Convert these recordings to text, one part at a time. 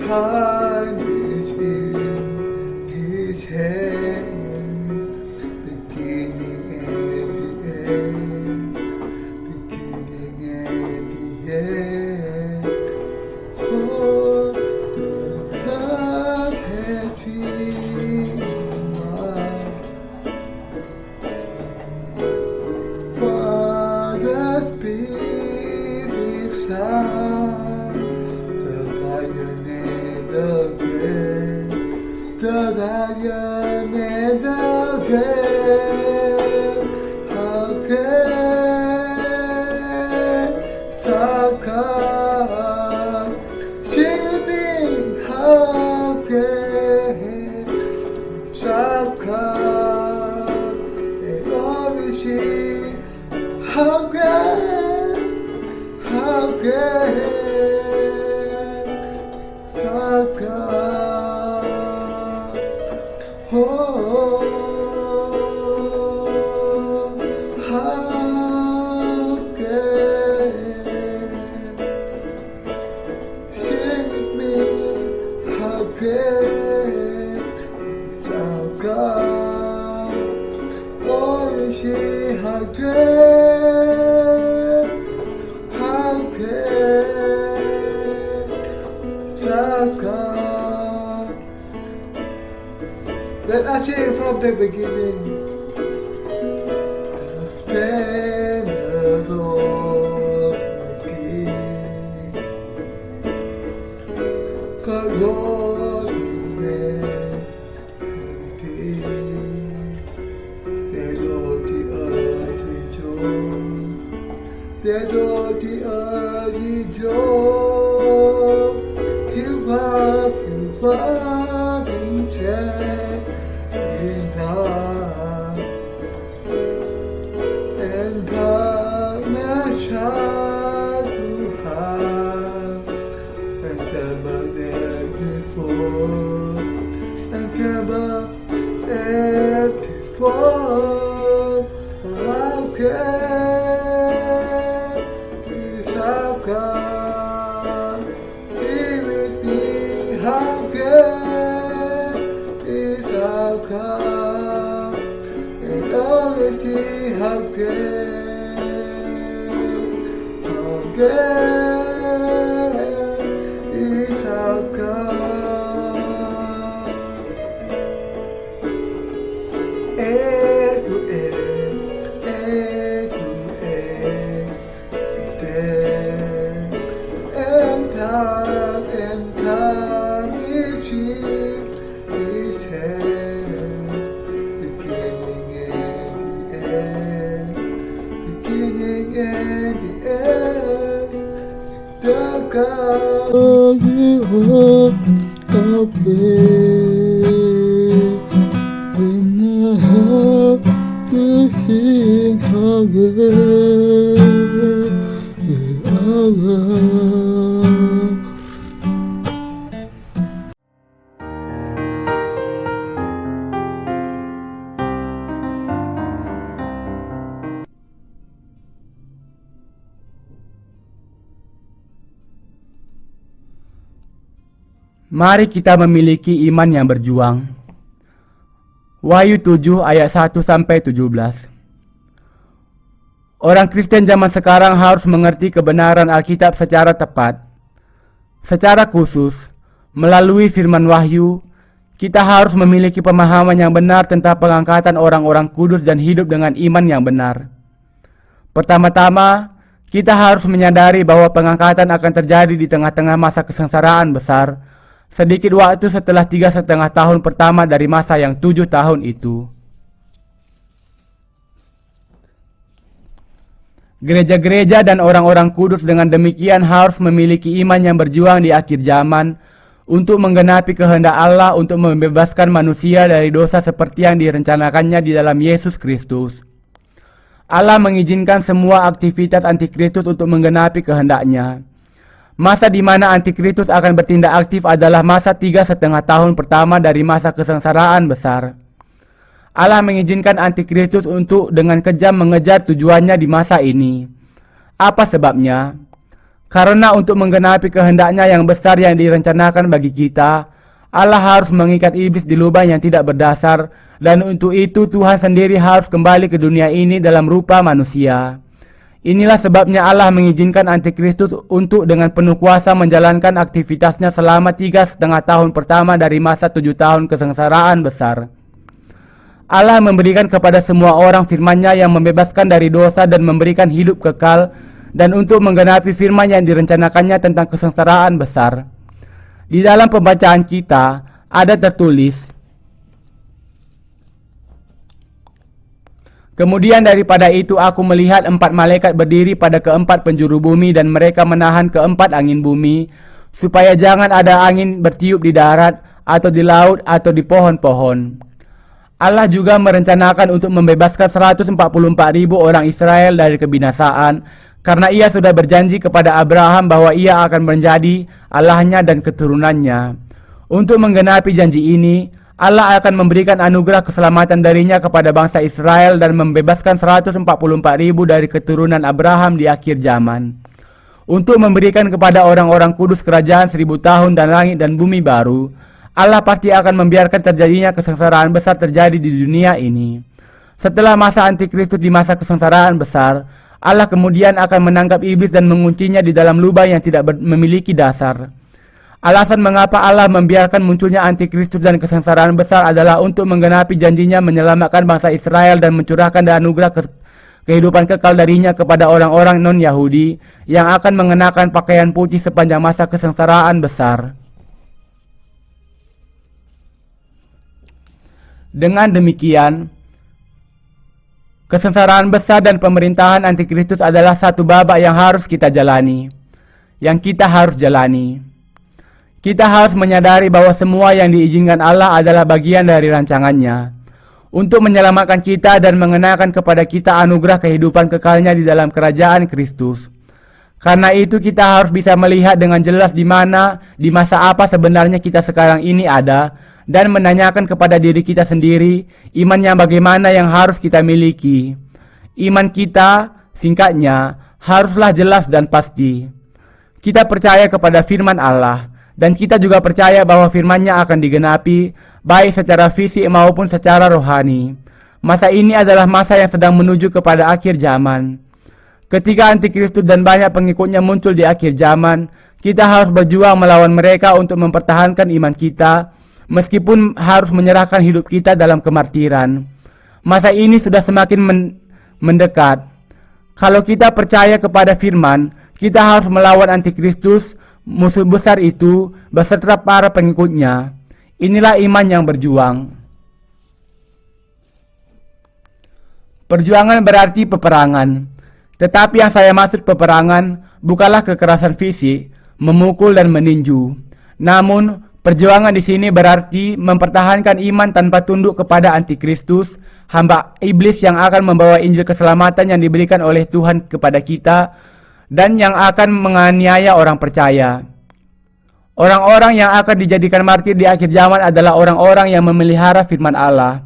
Time is in His hand, beginning and the end, beginning and the end. Oh, the God has dreamed what the Spirit sound, the lion and the dead, the lion and the dead. How can Saka see me? How can Saka and always see? How can Saka? Oh, how can sing with me? How can Saka? Oh, see how can Saka? Let us sing from the beginning. The splendors of the King, the Lord and darkness shall to have, and never there before, and never there before. How can God be with me? How can God and always see? How can is our God? And time is in His hand, beginning and the end, beginning and the end. The God you are in the heart you sing how great you are. Mari kita memiliki iman yang berjuang. Wahyu 7 ayat 1-17. Orang Kristen zaman sekarang harus mengerti kebenaran Alkitab secara tepat. Secara khusus, melalui firman Wahyu, kita harus memiliki pemahaman yang benar tentang pengangkatan orang-orang kudus dan hidup dengan iman yang benar. Pertama-tama, kita harus menyadari bahwa pengangkatan akan terjadi di tengah-tengah masa kesengsaraan besar, sedikit waktu setelah 3,5 tahun pertama dari masa yang 7 tahun itu. Gereja-gereja dan orang-orang kudus dengan demikian harus memiliki iman yang berjuang di akhir zaman untuk menggenapi kehendak Allah untuk membebaskan manusia dari dosa seperti yang direncanakannya di dalam Yesus Kristus. Allah mengizinkan semua aktivitas antikristus untuk menggenapi kehendaknya. Masa di mana antikristus akan bertindak aktif adalah masa 3,5 tahun pertama dari masa kesengsaraan besar. Allah mengizinkan antikristus untuk dengan kejam mengejar tujuannya di masa ini. Apa sebabnya? Karena untuk menggenapi kehendaknya yang besar yang direncanakan bagi kita, Allah harus mengikat iblis di lubang yang tidak berdasar, dan untuk itu Tuhan sendiri harus kembali ke dunia ini dalam rupa manusia. Inilah sebabnya Allah mengizinkan antikristus untuk dengan penuh kuasa menjalankan aktivitasnya selama 3,5 tahun pertama dari masa 7 tahun kesengsaraan besar. Allah memberikan kepada semua orang firman-Nya yang membebaskan dari dosa dan memberikan hidup kekal, dan untuk menggenapi firman yang direncanakannya tentang kesengsaraan besar. Di dalam pembacaan kita ada tertulis, kemudian daripada itu aku melihat 4 malaikat berdiri pada keempat penjuru bumi, dan mereka menahan keempat angin bumi, supaya jangan ada angin bertiup di darat, atau di laut, atau di pohon-pohon. Allah juga merencanakan untuk membebaskan 144.000 orang Israel dari kebinasaan, karena ia sudah berjanji kepada Abraham bahwa ia akan menjadi Allahnya dan keturunannya. Untuk menggenapi janji ini, Allah akan memberikan anugerah keselamatan darinya kepada bangsa Israel dan membebaskan 144.000 dari keturunan Abraham di akhir zaman. Untuk memberikan kepada orang-orang kudus kerajaan 1000 tahun dan langit dan bumi baru, Allah pasti akan membiarkan terjadinya kesengsaraan besar terjadi di dunia ini. Setelah masa antikristus di masa kesengsaraan besar, Allah kemudian akan menangkap iblis dan menguncinya di dalam lubang yang tidak memiliki dasar. Alasan mengapa Allah membiarkan munculnya antikristus dan kesengsaraan besar adalah untuk menggenapi janjinya menyelamatkan bangsa Israel dan mencurahkan anugerah kehidupan kekal darinya kepada orang-orang non-Yahudi yang akan mengenakan pakaian putih sepanjang masa kesengsaraan besar. Dengan demikian, kesengsaraan besar dan pemerintahan antikristus adalah satu babak yang harus kita jalani, yang kita harus jalani. Kita harus menyadari bahwa semua yang diizinkan Allah adalah bagian dari rancangannya, untuk menyelamatkan kita dan mengenakan kepada kita anugerah kehidupan kekalnya di dalam kerajaan Kristus. Karena itu kita harus bisa melihat dengan jelas di mana, di masa apa sebenarnya kita sekarang ini ada, dan menanyakan kepada diri kita sendiri, iman yang bagaimana yang harus kita miliki. Iman kita, singkatnya, haruslah jelas dan pasti. Kita percaya kepada firman Allah, dan kita juga percaya bahwa firman-Nya akan digenapi, baik secara fisik maupun secara rohani. Masa ini adalah masa yang sedang menuju kepada akhir zaman. Ketika antikristus dan banyak pengikutnya muncul di akhir zaman, kita harus berjuang melawan mereka untuk mempertahankan iman kita, meskipun harus menyerahkan hidup kita dalam kemartiran. Masa ini sudah semakin mendekat. Kalau kita percaya kepada firman, kita harus melawan antikristus, musuh besar itu, beserta para pengikutnya. Inilah iman yang berjuang. Perjuangan berarti peperangan. Tetapi yang saya maksud peperangan bukanlah kekerasan fisik, memukul dan meninju. Namun, perjuangan di sini berarti mempertahankan iman tanpa tunduk kepada antikristus, hamba iblis yang akan membawa Injil keselamatan yang diberikan oleh Tuhan kepada kita dan yang akan menganiaya orang percaya. Orang-orang yang akan dijadikan martir di akhir zaman adalah orang-orang yang memelihara firman Allah.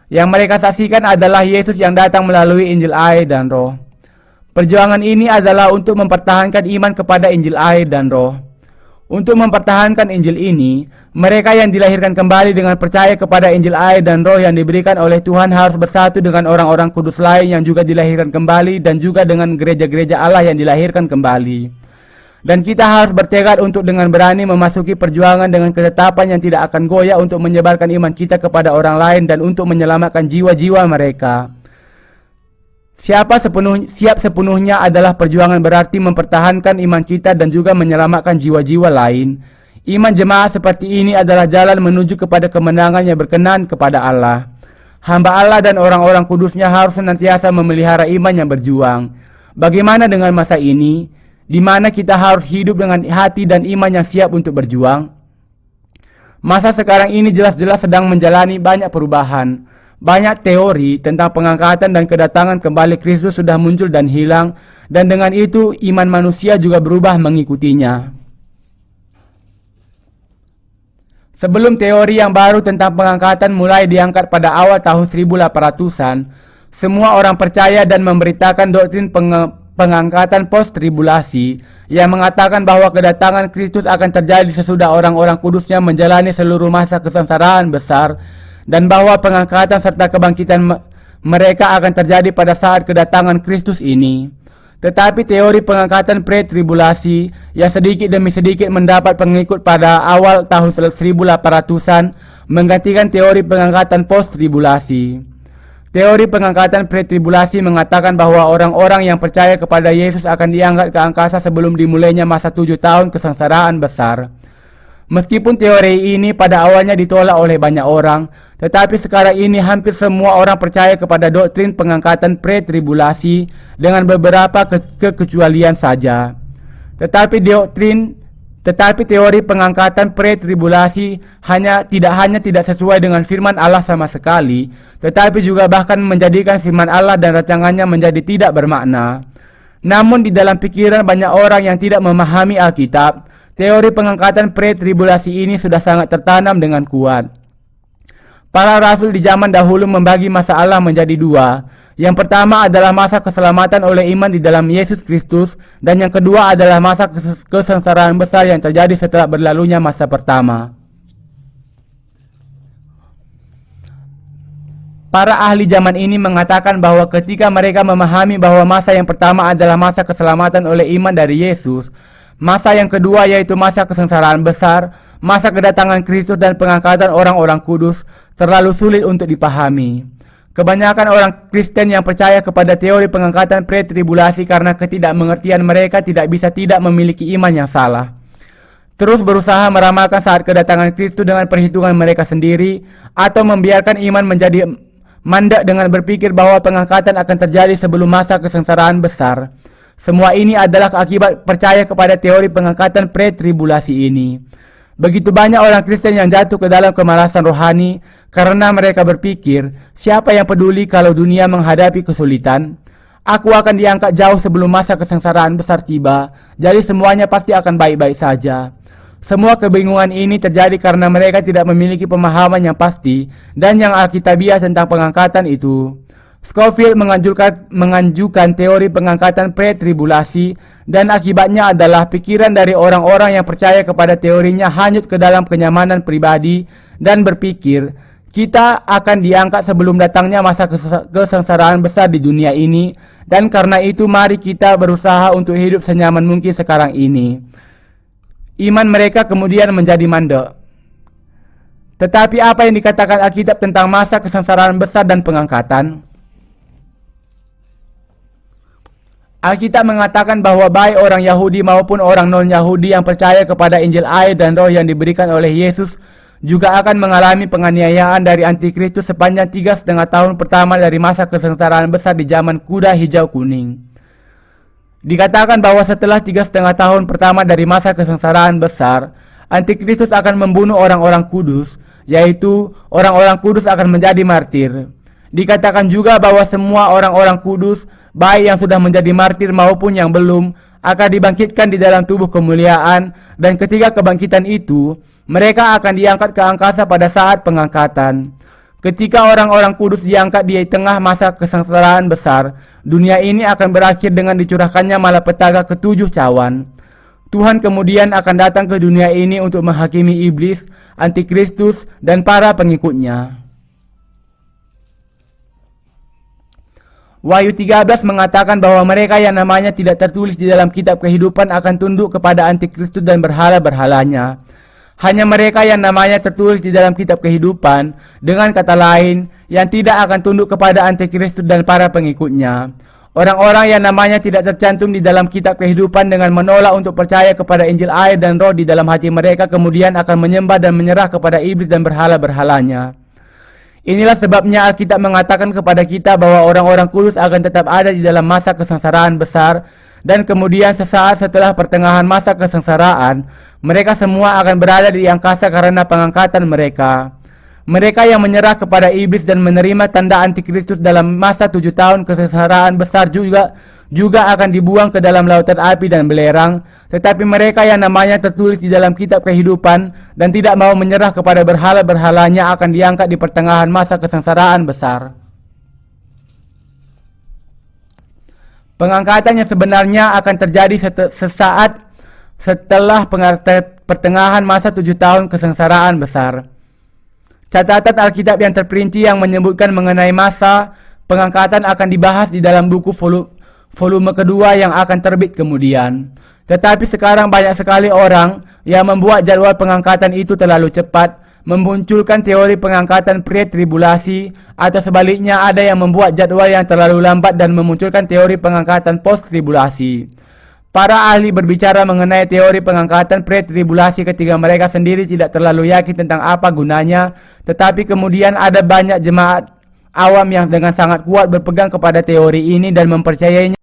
Yang mereka saksikan adalah Yesus yang datang melalui Injil air dan Roh. Perjuangan ini adalah untuk mempertahankan iman kepada Injil air dan Roh. Untuk mempertahankan Injil ini, mereka yang dilahirkan kembali dengan percaya kepada Injil air dan Roh yang diberikan oleh Tuhan harus bersatu dengan orang-orang kudus lain yang juga dilahirkan kembali dan juga dengan gereja-gereja Allah yang dilahirkan kembali. Dan kita harus bertekad untuk dengan berani memasuki perjuangan dengan ketetapan yang tidak akan goyah untuk menyebarkan iman kita kepada orang lain dan untuk menyelamatkan jiwa-jiwa mereka. Siap sepenuhnya adalah perjuangan berarti mempertahankan iman kita dan juga menyelamatkan jiwa-jiwa lain. Iman jemaat seperti ini adalah jalan menuju kepada kemenangan yang berkenan kepada Allah. Hamba Allah dan orang-orang kudusnya harus senantiasa memelihara iman yang berjuang. Bagaimana dengan masa ini, di mana kita harus hidup dengan hati dan iman yang siap untuk berjuang? Masa sekarang ini jelas-jelas sedang menjalani banyak perubahan. Banyak teori tentang pengangkatan dan kedatangan kembali Kristus sudah muncul dan hilang, dan dengan itu iman manusia juga berubah mengikutinya. Sebelum teori yang baru tentang pengangkatan mulai diangkat pada awal tahun 1800-an, semua orang percaya dan memberitakan doktrin pengangkatan post-tribulasi yang mengatakan bahwa kedatangan Kristus akan terjadi sesudah orang-orang kudusnya menjalani seluruh masa kesengsaraan besar, dan bahwa pengangkatan serta kebangkitan mereka akan terjadi pada saat kedatangan Kristus ini. Tetapi teori pengangkatan pre-tribulasi yang sedikit demi sedikit mendapat pengikut pada awal tahun 1800-an menggantikan teori pengangkatan post-tribulasi. Teori pengangkatan pre-tribulasi mengatakan bahwa orang-orang yang percaya kepada Yesus akan diangkat ke angkasa sebelum dimulainya masa 7 tahun kesengsaraan besar. Meskipun teori ini pada awalnya ditolak oleh banyak orang, tetapi sekarang ini hampir semua orang percaya kepada doktrin pengangkatan pre-tribulasi dengan beberapa kekecualian saja. Tetapi teori pengangkatan pre-tribulasi tidak hanya tidak sesuai dengan firman Allah sama sekali, tetapi juga bahkan menjadikan firman Allah dan rancangannya menjadi tidak bermakna. Namun di dalam pikiran banyak orang yang tidak memahami Alkitab, teori pengangkatan pre-tribulasi ini sudah sangat tertanam dengan kuat. Para rasul di zaman dahulu membagi masa Allah menjadi dua. Yang pertama adalah masa keselamatan oleh iman di dalam Yesus Kristus, dan yang kedua adalah masa kesengsaraan besar yang terjadi setelah berlalunya masa pertama. Para ahli zaman ini mengatakan bahwa ketika mereka memahami bahwa masa yang pertama adalah masa keselamatan oleh iman dari Yesus, masa yang kedua yaitu masa kesengsaraan besar, masa kedatangan Kristus dan pengangkatan orang-orang kudus, terlalu sulit untuk dipahami. Kebanyakan orang Kristen yang percaya kepada teori pengangkatan pre-tribulasi karena ketidakmengertian mereka tidak bisa tidak memiliki iman yang salah. Terus berusaha meramalkan saat kedatangan Kristus dengan perhitungan mereka sendiri, atau membiarkan iman menjadi mandek dengan berpikir bahwa pengangkatan akan terjadi sebelum masa kesengsaraan besar. Semua ini adalah akibat percaya kepada teori pengangkatan pre-tribulasi ini. Begitu banyak orang Kristen yang jatuh ke dalam kemalasan rohani karena mereka berpikir, siapa yang peduli kalau dunia menghadapi kesulitan? Aku akan diangkat jauh sebelum masa kesengsaraan besar tiba, jadi semuanya pasti akan baik-baik saja. Semua kebingungan ini terjadi karena mereka tidak memiliki pemahaman yang pasti dan yang alkitabiah tentang pengangkatan itu. Scofield mengajukan teori pengangkatan pre-tribulasi, dan akibatnya adalah pikiran dari orang-orang yang percaya kepada teorinya hanyut ke dalam kenyamanan pribadi dan berpikir, kita akan diangkat sebelum datangnya masa kesengsaraan besar di dunia ini, dan karena itu mari kita berusaha untuk hidup senyaman mungkin sekarang ini. Iman mereka kemudian menjadi mandek. Tetapi apa yang dikatakan Alkitab tentang masa kesengsaraan besar dan pengangkatan? Alkitab mengatakan bahwa baik orang Yahudi maupun orang non-Yahudi yang percaya kepada Injil air dan roh yang diberikan oleh Yesus juga akan mengalami penganiayaan dari Antikristus sepanjang 3,5 tahun pertama dari masa kesengsaraan besar di zaman kuda hijau kuning. Dikatakan bahwa setelah 3,5 tahun pertama dari masa kesengsaraan besar, Antikristus akan membunuh orang-orang kudus, yaitu orang-orang kudus akan menjadi martir. Dikatakan juga bahwa semua orang-orang kudus, baik yang sudah menjadi martir maupun yang belum, akan dibangkitkan di dalam tubuh kemuliaan, dan ketika kebangkitan itu, mereka akan diangkat ke angkasa pada saat pengangkatan. Ketika orang-orang kudus diangkat di tengah masa kesengsaraan besar, dunia ini akan berakhir dengan dicurahkannya malapetaka ke-7 cawan. Tuhan kemudian akan datang ke dunia ini untuk menghakimi iblis, Antikristus, dan para pengikutnya. Wahyu 13 mengatakan bahwa mereka yang namanya tidak tertulis di dalam kitab kehidupan akan tunduk kepada Antikristus dan berhala-berhalanya. Hanya mereka yang namanya tertulis di dalam kitab kehidupan, dengan kata lain, yang tidak akan tunduk kepada Antikristus dan para pengikutnya. Orang-orang yang namanya tidak tercantum di dalam kitab kehidupan dengan menolak untuk percaya kepada Injil air dan roh di dalam hati mereka kemudian akan menyembah dan menyerah kepada iblis dan berhala-berhalanya. Inilah sebabnya Alkitab mengatakan kepada kita bahwa orang-orang kudus akan tetap ada di dalam masa kesengsaraan besar, dan kemudian sesaat setelah pertengahan masa kesengsaraan, mereka semua akan berada di angkasa karena pengangkatan mereka. Mereka yang menyerah kepada iblis dan menerima tanda antikristus dalam masa 7 tahun kesengsaraan besar juga akan dibuang ke dalam lautan api dan belerang. Tetapi mereka yang namanya tertulis di dalam kitab kehidupan dan tidak mau menyerah kepada berhala-berhalanya akan diangkat di pertengahan masa kesengsaraan besar. Pengangkatan yang sebenarnya akan terjadi sesaat setelah pertengahan masa 7 tahun kesengsaraan besar. Catatan Alkitab yang terperinci yang menyebutkan mengenai masa pengangkatan akan dibahas di dalam buku volume kedua yang akan terbit kemudian. Tetapi sekarang banyak sekali orang yang membuat jadwal pengangkatan itu terlalu cepat, memunculkan teori pengangkatan pre-tribulasi, atau sebaliknya ada yang membuat jadwal yang terlalu lambat dan memunculkan teori pengangkatan post-tribulasi. Para ahli berbicara mengenai teori pengangkatan pre-tribulasi ketika mereka sendiri tidak terlalu yakin tentang apa gunanya, tetapi kemudian ada banyak jemaat awam yang dengan sangat kuat berpegang kepada teori ini dan mempercayainya